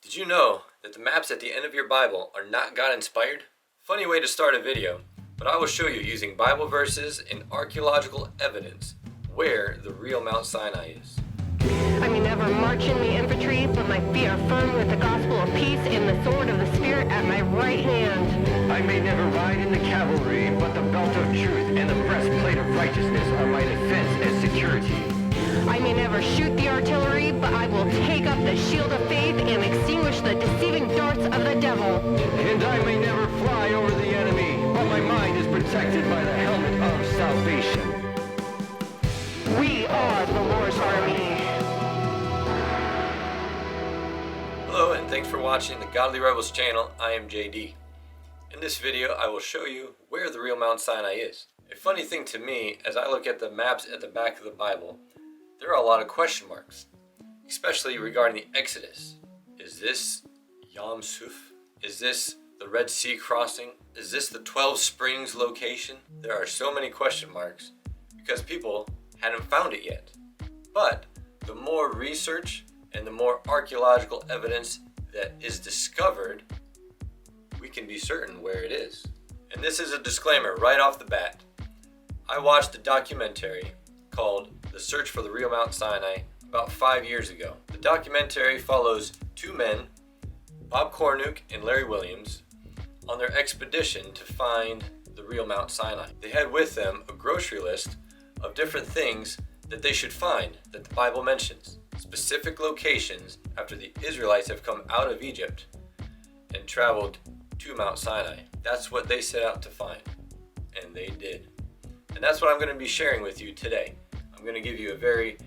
Did you know that the maps at the end of your Bible are not God inspired? Funny way to start a video, but I will show you using Bible verses and archaeological evidence where the real Mount Sinai is. I may never march in the infantry, but my feet are firm with the gospel of peace and the sword of the Spirit at my right hand. I may never ride in the cavalry, but the belt of truth and the breastplate of righteousness are my defense and security. I may never shoot the artillery, but I will take up the shield of faith and extinguish the deceiving darts of the devil. And I may never fly over the enemy, but my mind is protected by the helmet of salvation. We are the Lord's army. Hello and thanks for watching the Godly Rebels channel. I am JD. In this video I will show you where the real Mount Sinai is. A funny thing to me, as I look at the maps at the back of the Bible, there are a lot of question marks, especially regarding the Exodus. Is this Yam Suf? Is this the Red Sea crossing? Is this the 12 Springs location? There are so many question marks because people hadn't found it yet. But the more research and the more archaeological evidence that is discovered, we can be certain where it is. And this is a disclaimer right off the bat. I watched a documentary called The Search for the Real Mount Sinai about 5 years ago. The documentary follows two men, Bob Cornuke and Larry Williams, on their expedition to find the real Mount Sinai. They had with them a grocery list of different things that they should find that the Bible mentions, specific locations after the Israelites have come out of Egypt and traveled to Mount Sinai. That's what they set out to find, and they did. And that's what I'm going to be sharing with you today. I'm going to give you a very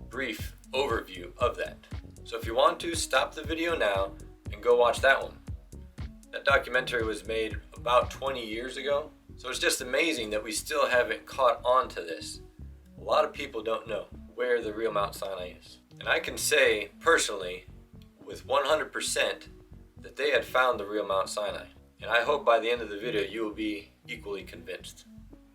brief overview of that. So if you want to, stop the video now and go watch that one. That documentary was made about 20 years ago, so it's just amazing that we still haven't caught on to this. A lot of people don't know where the real Mount Sinai is. And I can say personally, with 100%, that they had found the real Mount Sinai. And I hope by the end of the video you will be equally convinced.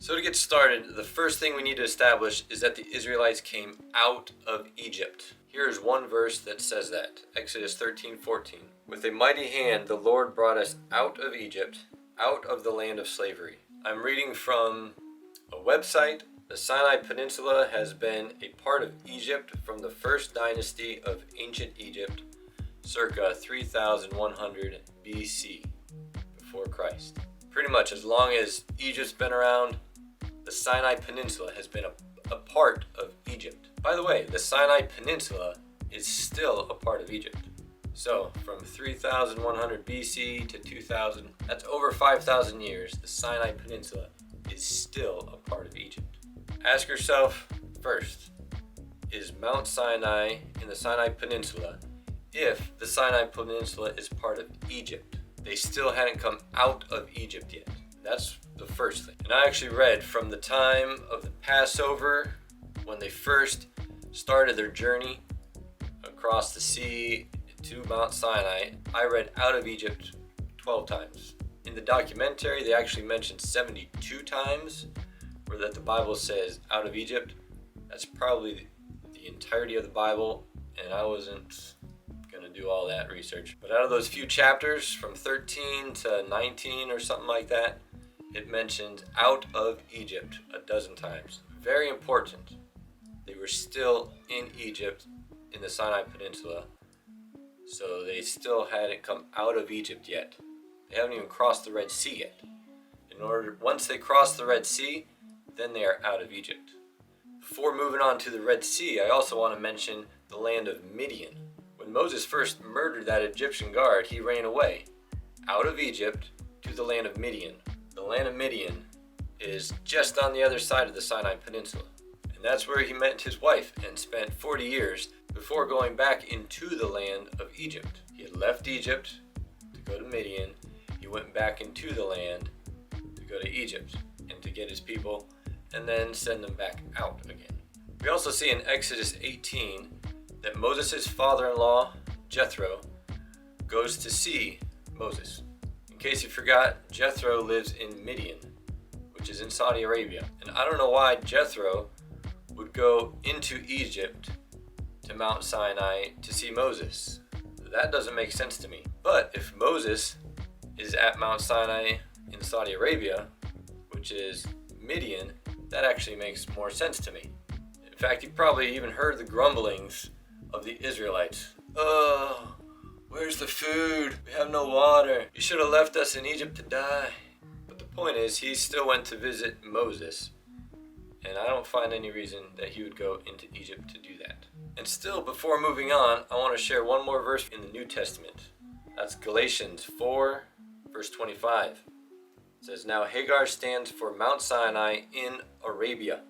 So to get started, the first thing we need to establish is that the Israelites came out of Egypt. Here is one verse that says that, Exodus 13:14. With a mighty hand the Lord brought us out of Egypt, out of the land of slavery. I'm reading from a website. The Sinai Peninsula has been a part of Egypt from the first dynasty of ancient Egypt, circa 3100 BC, before Christ. Pretty much as long as Egypt's been around, the Sinai Peninsula has been a part of Egypt. By the way, the Sinai Peninsula is still a part of Egypt. So, from 3100 BC to 2000, that's over 5,000 years, the Sinai Peninsula is still a part of Egypt. Ask yourself first, is Mount Sinai in the Sinai Peninsula if the Sinai Peninsula is part of Egypt? They still hadn't come out of Egypt yet. That's the first thing. And I actually read from the time of the Passover, when they first started their journey across the sea to Mount Sinai, I read out of Egypt 12 times. In the documentary, they actually mentioned 72 times where that the Bible says out of Egypt. That's probably the entirety of the Bible, and I wasn't going to do all that research. But out of those few chapters, from 13 to 19 or something like that, it mentioned out of Egypt a dozen times. Very important. They were still in Egypt in the Sinai Peninsula, so they still hadn't come out of Egypt yet. They haven't even crossed the Red Sea yet. Once they cross the Red Sea, then they are out of Egypt. Before moving on to the Red Sea, I also want to mention the land of Midian. When Moses first murdered that Egyptian guard, he ran away out of Egypt to the land of Midian. The land of Midian is just on the other side of the Sinai Peninsula. And that's where he met his wife and spent 40 years before going back into the land of Egypt. He had left Egypt to go to Midian. He went back into the land to go to Egypt and to get his people and then send them back out again. We also see in Exodus 18 that Moses' father-in-law, Jethro, goes to see Moses. In case you forgot, Jethro lives in Midian, which is in Saudi Arabia. And I don't know why Jethro would go into Egypt to Mount Sinai to see Moses. That doesn't make sense to me. But if Moses is at Mount Sinai in Saudi Arabia, which is Midian, that actually makes more sense to me. In fact, you probably even heard the grumblings of the Israelites. Oh, where's the food? We have no water. You should have left us in Egypt to die. But the point is, he still went to visit Moses. And I don't find any reason that he would go into Egypt to do that. And still, before moving on, I want to share one more verse in the New Testament. That's Galatians 4, verse 25. It says, "Now Hagar stands for Mount Sinai in Arabia."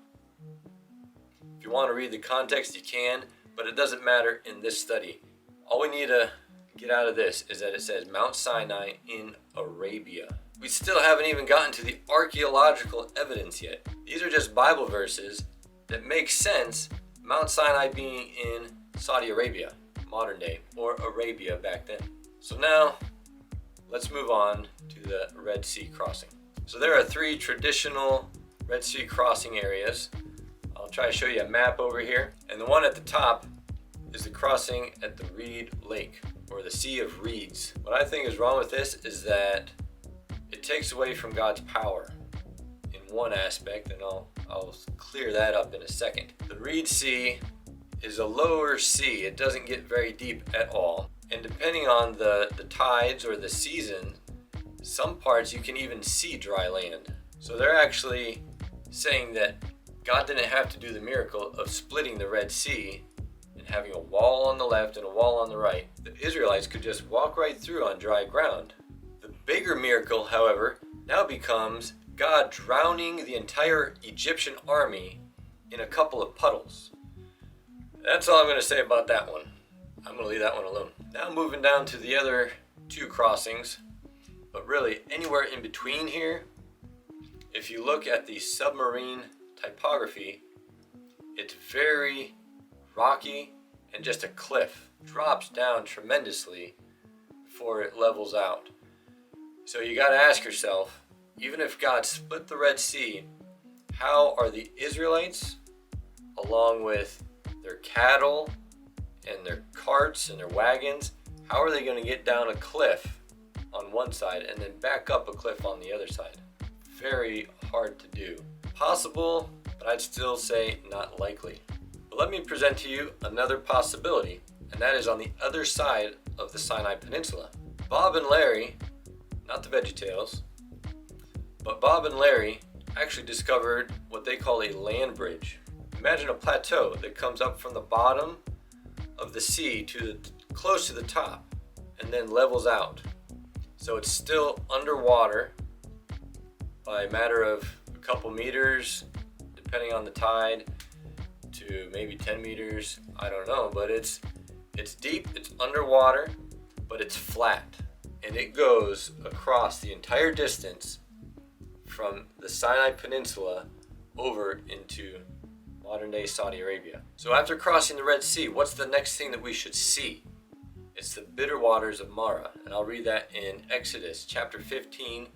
If you want to read the context, you can, but it doesn't matter in this study. All we need to get out of this is that it says Mount Sinai in Arabia. We still haven't even gotten to the archaeological evidence yet. These are just Bible verses that make sense, Mount Sinai being in Saudi Arabia, modern day, or Arabia back then. So now, let's move on to the Red Sea crossing. So there are 3 traditional Red Sea crossing areas. I'll try to show you a map over here. And the one at the top is the crossing at the Reed Lake, or the Sea of Reeds. What I think is wrong with this is that it takes away from God's power in one aspect, and I'll clear that up in a second. The Reed Sea is a lower sea. It doesn't get very deep at all. And depending on the tides or the season, some parts you can even see dry land. So they're actually saying that God didn't have to do the miracle of splitting the Red Sea and having a wall on the left and a wall on the right. The Israelites could just walk right through on dry ground. The bigger miracle, however, now becomes God drowning the entire Egyptian army in a couple of puddles. That's all I'm going to say about that one. I'm going to leave that one alone. Now moving down to the other 2 crossings, but really anywhere in between here, if you look at the submarine typography, it's very rocky and just a cliff. Drops down tremendously before it levels out. So you got to ask yourself, even if God split the Red Sea, how are the Israelites, along with their cattle and their carts and their wagons, how are they going to get down a cliff on one side and then back up a cliff on the other side? Very hard to do. Possible, but I'd still say not likely. But let me present to you another possibility, and that is on the other side of the Sinai Peninsula. Bob and Larry, not the VeggieTales, but Bob and Larry actually discovered what they call a land bridge. Imagine a plateau that comes up from the bottom of the sea to close to the top and then levels out. So it's still underwater by a matter of a couple meters, depending on the tide, to maybe 10 meters, I don't know, but it's deep, it's underwater, but it's flat, and it goes across the entire distance from the Sinai Peninsula over into modern day Saudi Arabia. So after crossing the Red Sea, what's the next thing that we should see? It's the bitter waters of Marah, and I'll read that in Exodus chapter 15,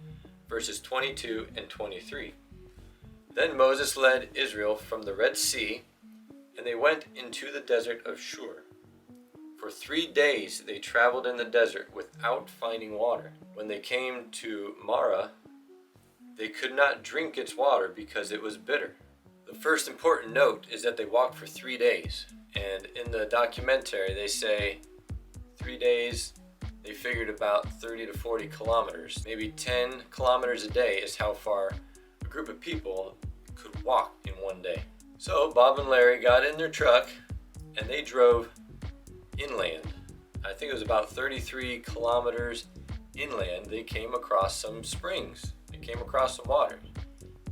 verses 22 and 23. Then Moses led Israel from the Red Sea, and they went into the desert of Shur. For 3 days they traveled in the desert without finding water. When they came to Marah, they could not drink its water because it was bitter. The first important note is that they walked for 3 days. And in the documentary, they say 3 days, they figured about 30 to 40 kilometers. Maybe 10 kilometers a day is how far a group of people could walk in one day. So Bob and Larry got in their truck and they drove inland. I think it was about 33 kilometers inland. They came across some springs. They came across some water.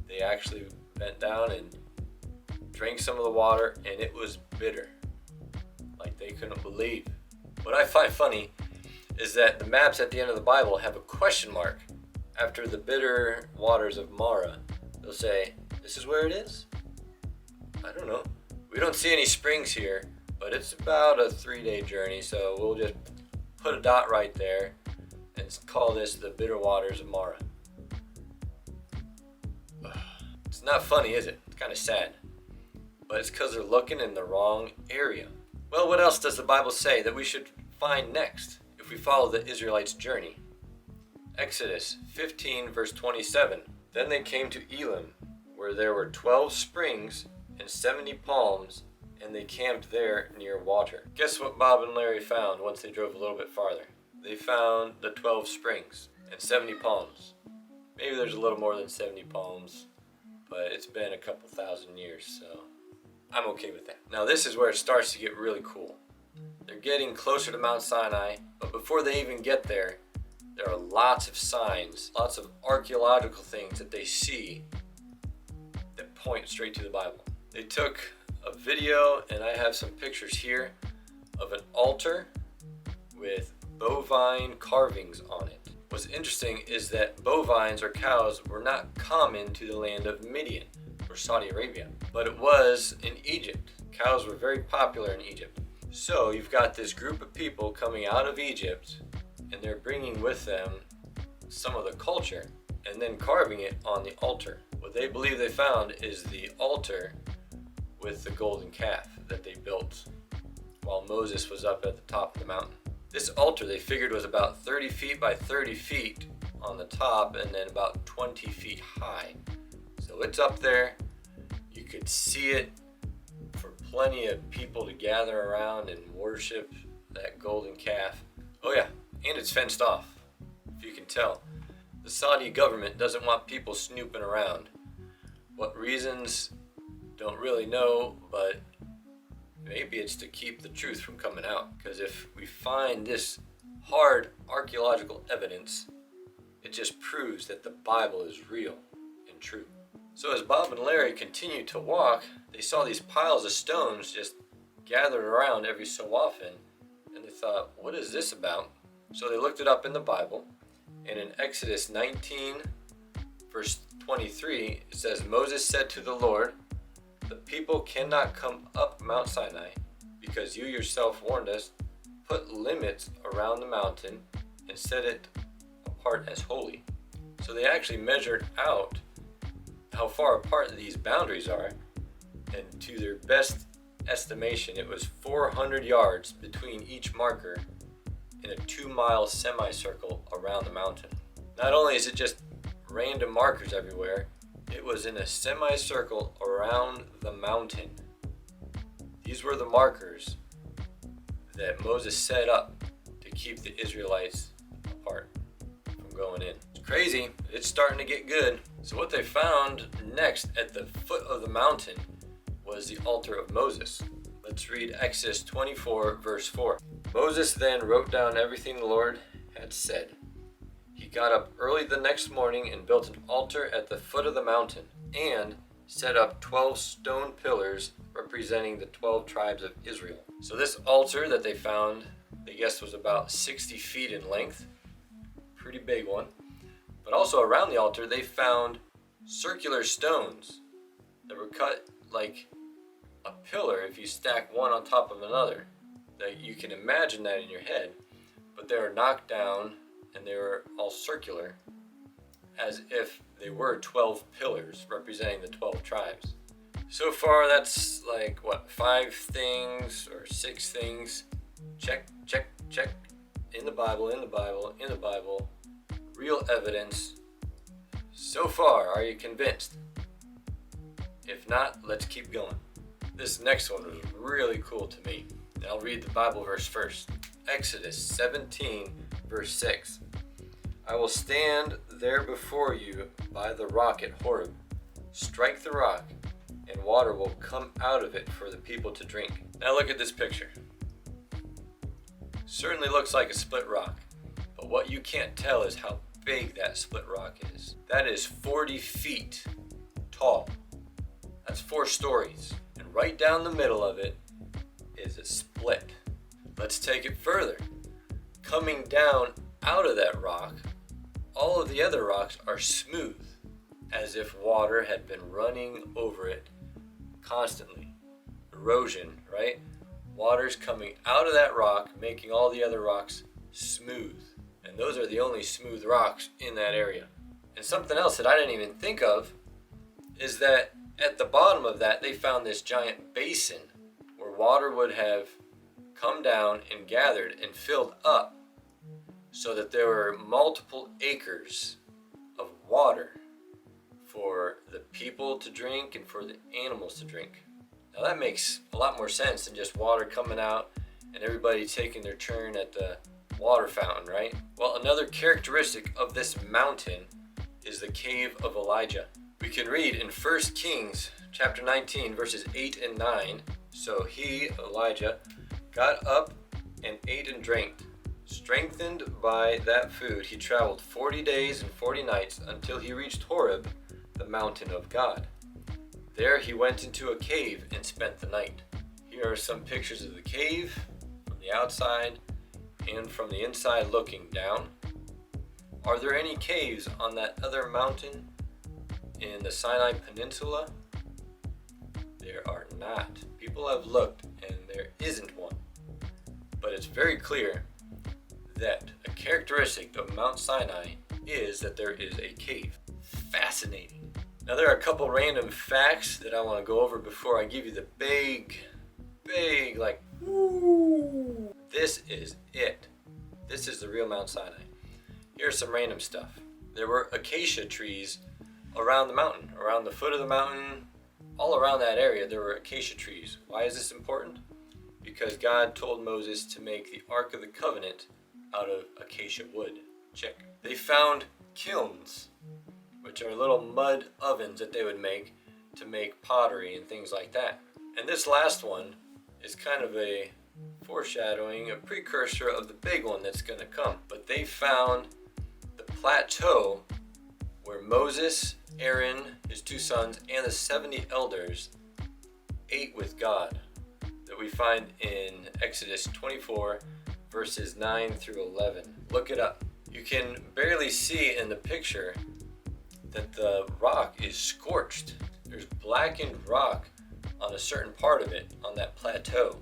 They actually bent down and drank some of the water, and it was bitter, like they couldn't believe. What I find funny is that the maps at the end of the Bible have a question mark after the bitter waters of Marah. They'll say, this is where it is? I don't know. We don't see any springs here, but it's about a 3-day journey, so we'll just put a dot right there and call this the bitter waters of Marah. It's not funny, is it? It's kind of sad. But it's because they're looking in the wrong area. Well, what else does the Bible say that we should find next if we follow the Israelites' journey? Exodus 15 verse 27. Then they came to Elim, where there were 12 springs and 70 palms, and they camped there near water. Guess what Bob and Larry found once they drove a little bit farther? They found the 12 springs and 70 palms. Maybe there's a little more than 70 palms, but it's been a couple thousand years, so I'm okay with that. Now this is where it starts to get really cool. They're getting closer to Mount Sinai, but before they even get there, there are lots of signs, lots of archaeological things that they see that point straight to the Bible. They took a video, and I have some pictures here, of an altar with bovine carvings on it. What's interesting is that bovines or cows were not common to the land of Midian or Saudi Arabia, but it was in Egypt. Cows were very popular in Egypt. So you've got this group of people coming out of Egypt, and they're bringing with them some of the culture and then carving it on the altar. What they believe they found is the altar with the golden calf that they built while Moses was up at the top of the mountain. This altar they figured was about 30 feet by 30 feet on the top and then about 20 feet high. So it's up there. You could see it for plenty of people to gather around and worship that golden calf. Oh yeah, and it's fenced off, if you can tell. The Saudi government doesn't want people snooping around. What reasons? Don't really know, but maybe it's to keep the truth from coming out. Because if we find this hard archaeological evidence, it just proves that the Bible is real and true. So as Bob and Larry continued to walk, they saw these piles of stones just gathered around every so often, and they thought, what is this about? So they looked it up in the Bible, and in Exodus 19, verse 23, it says, Moses said to the Lord, the people cannot come up Mount Sinai because you yourself warned us. Put limits around the mountain and set it apart as holy. So they actually measured out how far apart these boundaries are, and to their best estimation, it was 400 yards between each marker in a 2-mile semicircle around the mountain. Not only is it just random markers everywhere, it was in a semicircle around the mountain. These were the markers that Moses set up to keep the Israelites apart from going in. It's crazy. It's starting to get good. So what they found next at the foot of the mountain was the altar of Moses. Let's read Exodus 24, verse 4. Moses then wrote down everything the Lord had said. He got up early the next morning and built an altar at the foot of the mountain and set up 12 stone pillars representing the 12 tribes of Israel. So this altar that they found, they guessed was about 60 feet in length. Pretty big one. But also around the altar, they found circular stones that were cut like a pillar if you stack one on top of another. That you can imagine that in your head, but they were knocked down and they were all circular, as if they were 12 pillars representing the 12 tribes. So far, that's like, 5 things or 6 things. Check, check, check. In the Bible, in the Bible, in the Bible. Real evidence. So far, are you convinced? If not, let's keep going. This next one was really cool to me. I'll read the Bible verse first. Exodus 17, verse 6. I will stand there before you by the rock at Horeb. Strike the rock, and water will come out of it for the people to drink. Now look at this picture. Certainly looks like a split rock, but what you can't tell is how big that split rock is. That is 40 feet tall. That's 4 stories. And right down the middle of it is a split. Let's take it further. Coming down out of that rock, all of the other rocks are smooth, as if water had been running over it constantly. Erosion, right? Water's coming out of that rock, making all the other rocks smooth. And those are the only smooth rocks in that area. And something else that I didn't even think of is that at the bottom of that, they found this giant basin where water would have come down and gathered and filled up so that there were multiple acres of water for the people to drink and for the animals to drink. Now that makes a lot more sense than just water coming out and everybody taking their turn at the water fountain, right? Well, another characteristic of this mountain is the cave of Elijah. We can read in 1 Kings chapter 19 verses 8 and 9. So he, Elijah, got up and ate and drank. Strengthened by that food, he traveled 40 days and 40 nights until he reached Horeb, the mountain of God. There he went into a cave and spent the night. Here are some pictures of the cave from the outside and from the inside looking down. Are there any caves on that other mountain in the Sinai Peninsula? There are not. People have looked and there isn't one. But it's very clear that a characteristic of Mount Sinai is that there is a cave. Fascinating. Now there are a couple random facts that I want to go over before I give you the big, like, woo. This is it. This is the real Mount Sinai. Here's some random stuff. There were acacia trees around the mountain, around the foot of the mountain, all around that area there were acacia trees. Why is this important? Because God told Moses to make the Ark of the Covenant out of acacia wood. Check. They found kilns, which are little mud ovens that they would make to make pottery and things like that. And this last one is kind of a foreshadowing, a precursor of the big one that's going to come. But they found the plateau where Moses, Aaron, his two sons, and the 70 elders ate with God, that we find in Exodus 24 verses 9 through 11. Look it up. You can barely see in the picture that the rock is scorched. There's blackened rock on a certain part of it, on that plateau.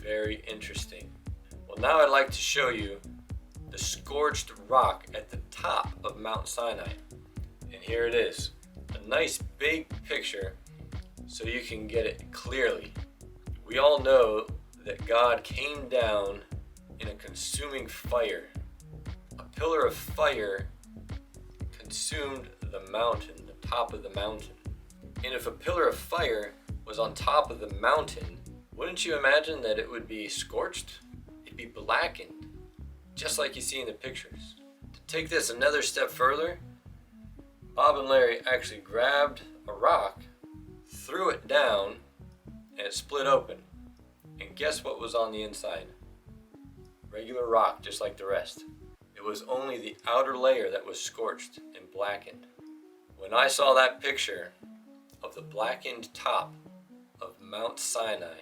Very interesting. Well, now I'd like to show you the scorched rock at the top of Mount Sinai. And here it is. A nice big picture so you can get it clearly. We all know that God came down in a consuming fire. A pillar of fire consumed the mountain, the top of the mountain. And if a pillar of fire was on top of the mountain, wouldn't you imagine that it would be scorched? It'd be blackened, just like you see in the pictures. To take this another step further, Bob and Larry actually grabbed a rock, threw it down, and it split open. And guess what was on the inside? Regular rock, just like the rest. It was only the outer layer that was scorched and blackened. When I saw that picture of the blackened top of Mount Sinai,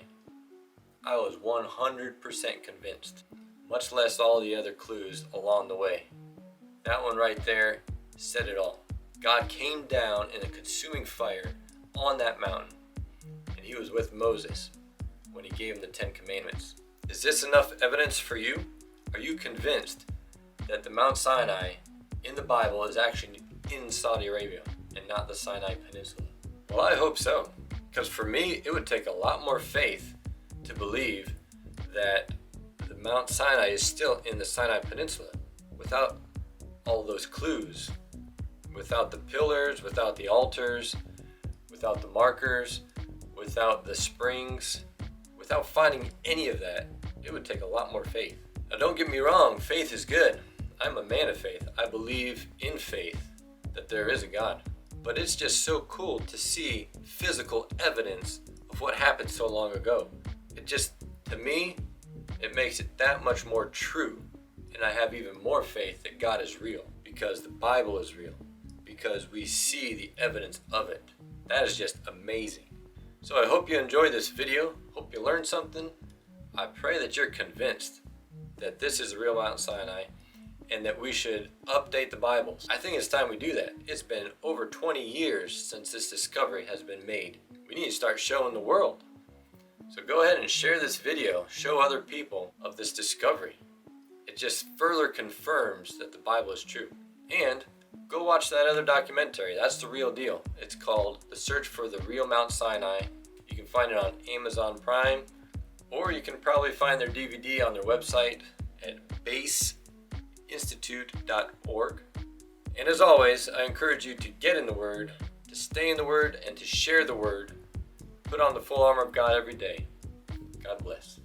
I was 100% convinced, much less all the other clues along the way. That one right there said it all. God came down in a consuming fire on that mountain, and he was with Moses when he gave him the 10 Commandments. Is this enough evidence for you? Are you convinced that the Mount Sinai in the Bible is actually in Saudi Arabia and not the Sinai Peninsula? Well, I hope so, because for me, it would take a lot more faith to believe that the Mount Sinai is still in the Sinai Peninsula without all those clues, without the pillars, without the altars, without the markers, without the springs, without finding any of that. It would take a lot more faith. Now don't get me wrong, faith is good. I'm a man of faith. I believe in faith that there is a God. But it's just so cool to see physical evidence of what happened so long ago. It just, to me, it makes it that much more true. And I have even more faith that God is real, because the Bible is real, because we see the evidence of it. That is just amazing. So I hope you enjoyed this video. Hope you learned something. I pray that you're convinced that this is the real Mount Sinai and that we should update the Bibles. I think it's time we do that. It's been over 20 years since this discovery has been made. We need to start showing the world. So go ahead and share this video. Show other people of this discovery. It just further confirms that the Bible is true. And go watch that other documentary. That's the real deal. It's called The Search for the Real Mount Sinai. You can find it on Amazon Prime Or you can probably find their DVD on their website at baseinstitute.org. And as always, I encourage you to get in the Word, to stay in the Word, and to share the Word. Put on the full armor of God every day. God bless.